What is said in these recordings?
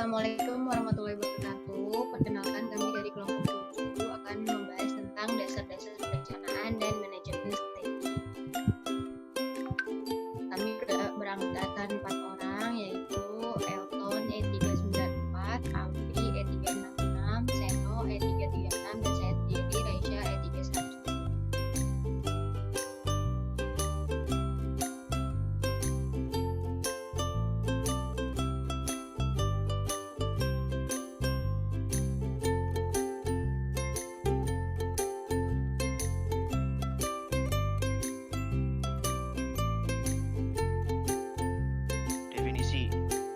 Assalamualaikum warahmatullahi wabarakatuh. Perkenalkan, kami dari kelompok 7 akan membahas tentang dasar-dasar perencanaan dan manajemen strategi. Kami beranggotakan 4 orang, yaitu Elton E394, Alfi E366, Seno E336, dan saya sendiri Raisya E311.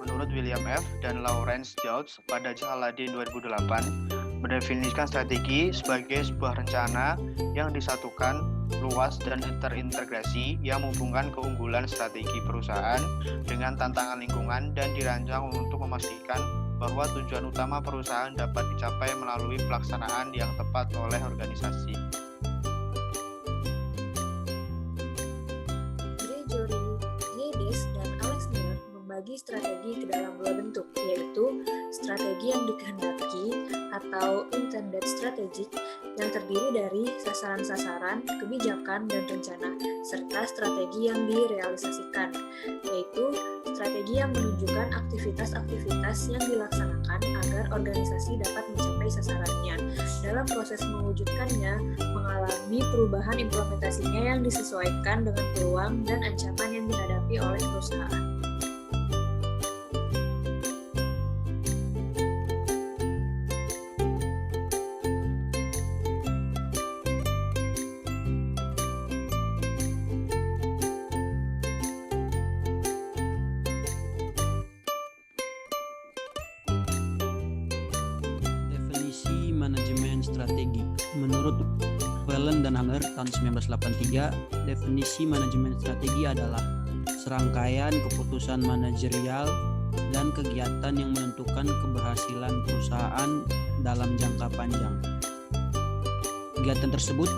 Menurut William F. dan Lawrence George pada Saladin 2008, mendefinisikan strategi sebagai sebuah rencana yang disatukan, luas, dan terintegrasi yang menghubungkan keunggulan strategi perusahaan dengan tantangan lingkungan dan dirancang untuk memastikan bahwa tujuan utama perusahaan dapat dicapai melalui pelaksanaan yang tepat oleh organisasi. Bagi strategi ke dalam 2 bentuk, yaitu strategi yang dikehendaki atau intended strategic yang terdiri dari sasaran-sasaran, kebijakan, dan rencana, serta strategi yang direalisasikan, yaitu strategi yang menunjukkan aktivitas-aktivitas yang dilaksanakan agar organisasi dapat mencapai sasarannya. Dalam proses mewujudkannya, mengalami perubahan implementasinya yang disesuaikan dengan peluang dan ancaman yang dihadapi oleh perusahaan. Manajemen strategi. Menurut Whelan dan Hanger tahun 1983, definisi manajemen strategi adalah serangkaian keputusan manajerial dan kegiatan yang menentukan keberhasilan perusahaan dalam jangka panjang. Kegiatan tersebut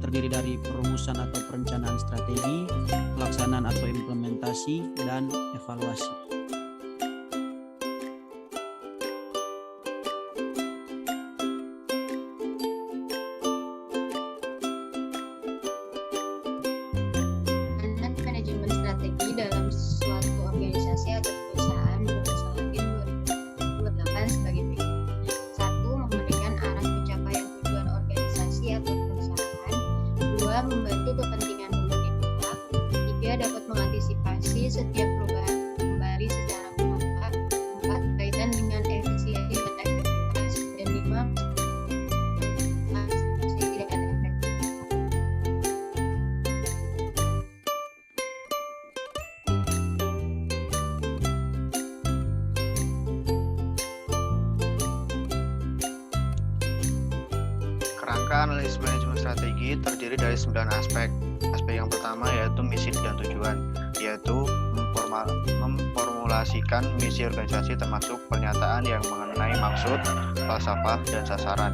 terdiri dari perumusan atau perencanaan strategi, pelaksanaan atau implementasi, dan evaluasi. Strategi dalam suatu organisasi atau perusahaan berdasarkan 2028 sebagai berikut. 1. Memberikan arah pencapaian tujuan organisasi atau perusahaan. 2. Membantu kepentingan berbagai pihak. 3. Dapat mengantisipasi setiap perubahan kembali secara merata. 4. Kaitan dengan efisiensi dan efektivitas. Dan 5. Kerangka analisis manajemen strategi terdiri dari 9 aspek. Aspek yang pertama yaitu misi dan tujuan, yaitu memformulasikan misi organisasi termasuk pernyataan yang mengenai maksud, falsafah, dan sasaran.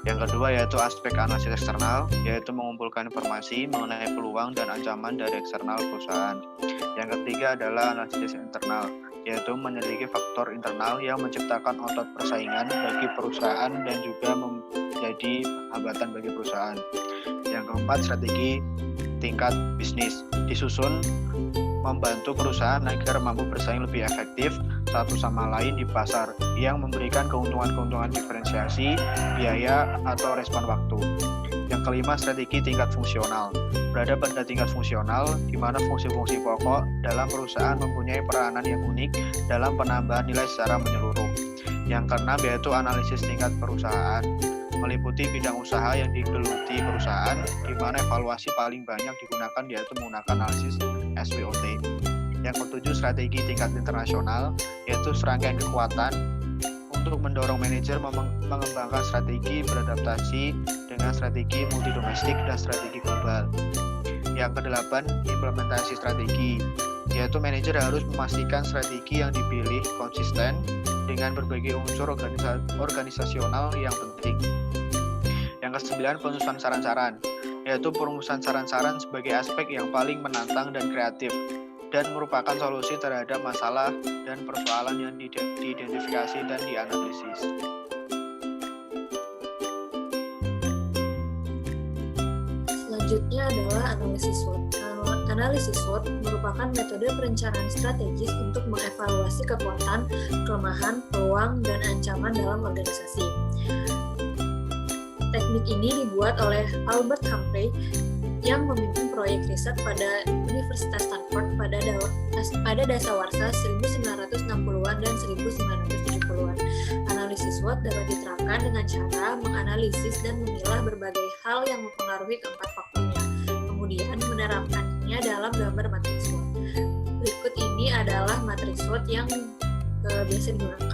Yang kedua yaitu aspek analisis eksternal, yaitu mengumpulkan informasi mengenai peluang dan ancaman dari eksternal perusahaan. Yang ketiga adalah analisis internal, yaitu menyelidiki faktor internal yang menciptakan otot persaingan bagi perusahaan dan juga menjadi hambatan bagi perusahaan. Yang keempat, strategi tingkat bisnis, disusun membantu perusahaan agar mampu bersaing lebih efektif satu sama lain di pasar yang memberikan keuntungan-keuntungan diferensiasi, biaya, atau respon waktu. Yang kelima, strategi tingkat fungsional, berada pada tingkat fungsional di mana fungsi-fungsi pokok dalam perusahaan mempunyai peranan yang unik dalam penambahan nilai secara menyeluruh. Yang keenam yaitu analisis tingkat perusahaan, meliputi bidang usaha yang digeluti perusahaan, di mana evaluasi paling banyak digunakan yaitu menggunakan analisis SWOT. Yang ketujuh, strategi tingkat internasional, yaitu serangkaian kekuatan untuk mendorong manajer mengembangkan strategi beradaptasi dengan strategi multidomestik dan strategi global. Yang kedelapan, implementasi strategi, yaitu manajer harus memastikan strategi yang dipilih konsisten dengan berbagai unsur organisasional yang penting. Yang kesembilan, penyusunan saran-saran, yaitu perumusan saran-saran sebagai aspek yang paling menantang dan kreatif. dan merupakan solusi terhadap masalah dan persoalan yang diidentifikasi dan dianalisis. Selanjutnya adalah analisis SWOT. Analisis SWOT merupakan metode perencanaan strategis untuk mengevaluasi kekuatan, kelemahan, peluang, dan ancaman dalam organisasi. Teknik ini dibuat oleh Albert Humphrey yang memimpin proyek riset pada Universitas Stanford pada dasawarsa 1960-an dan 1970-an. Analisis SWOT dapat diterapkan dengan cara menganalisis dan memilah berbagai hal yang mempengaruhi keempat faktornya, kemudian menerapkannya dalam gambar matriks SWOT. Berikut ini adalah matriks SWOT yang biasa digunakan.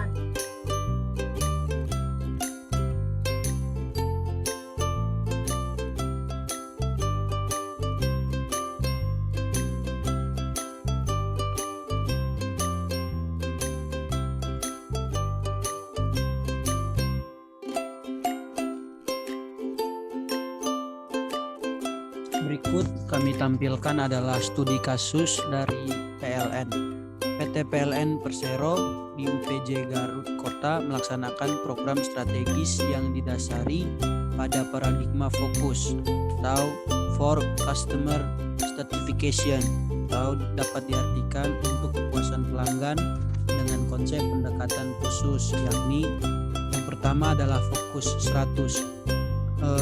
Berikut kami tampilkan adalah studi kasus dari PLN. PT PLN Persero di UPJ Garut Kota melaksanakan program strategis yang didasari pada paradigma fokus atau for customer stratification, atau dapat diartikan untuk kepuasan pelanggan dengan konsep pendekatan khusus, yakni yang pertama adalah fokus 100.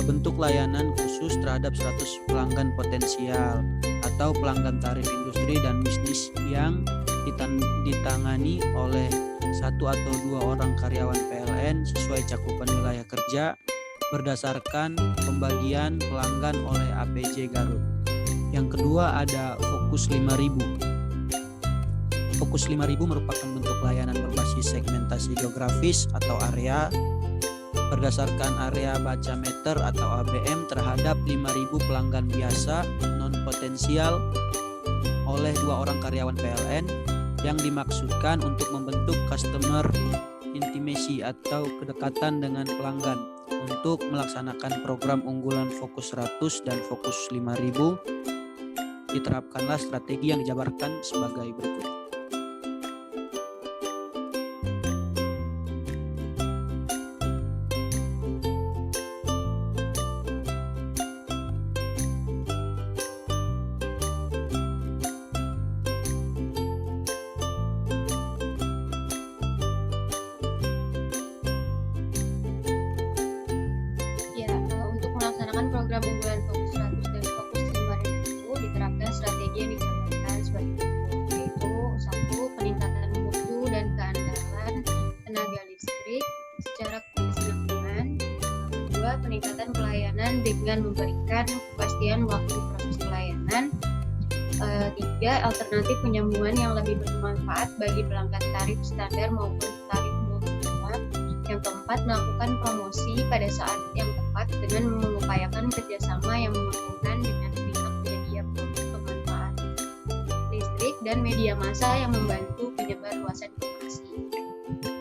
Bentuk layanan khusus terhadap 100 pelanggan potensial atau pelanggan tarif industri dan bisnis yang ditangani oleh 1 atau 2 orang karyawan PLN sesuai cakupan wilayah kerja berdasarkan pembagian pelanggan oleh APJ Garut. Yang kedua ada Fokus 5000. Fokus 5000 merupakan bentuk layanan berbasis segmentasi geografis atau area berdasarkan area baca meter atau ABM terhadap 5.000 pelanggan biasa non-potensial oleh 2 orang karyawan PLN yang dimaksudkan untuk membentuk customer intimacy atau kedekatan dengan pelanggan. Untuk melaksanakan program unggulan Fokus 100 dan Fokus 5000 diterapkanlah strategi yang dijabarkan sebagai berikut. Program unggulan Fokus 100 dan Fokus 5000 diterapkan strategi yang dijabarkan sebagai berikut, yaitu 1. Peningkatan mutu dan keandalan tenaga listrik secara kesinambungan. 2. Peningkatan pelayanan dengan memberikan kepastian waktu proses pelayanan. 3. Alternatif penyambungan yang lebih bermanfaat bagi pelanggan tarif standar maupun tarif multiplier. Yang keempat, melakukan promosi pada saat yang tepat dengan mengupayakan kerjasama yang menguntungkan dengan pihak penyedia produk pemanfaat listrik dan media massa yang membantu penyebar luasan informasi.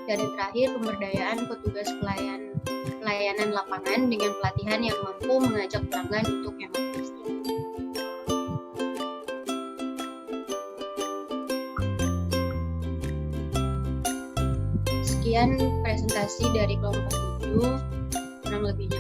Dan yang terakhir, pemberdayaan petugas pelayanan lapangan dengan pelatihan yang mampu mengajak pelanggan untuk hemat listrik. Sekian presentasi dari kelompok 7, kurang lebihnya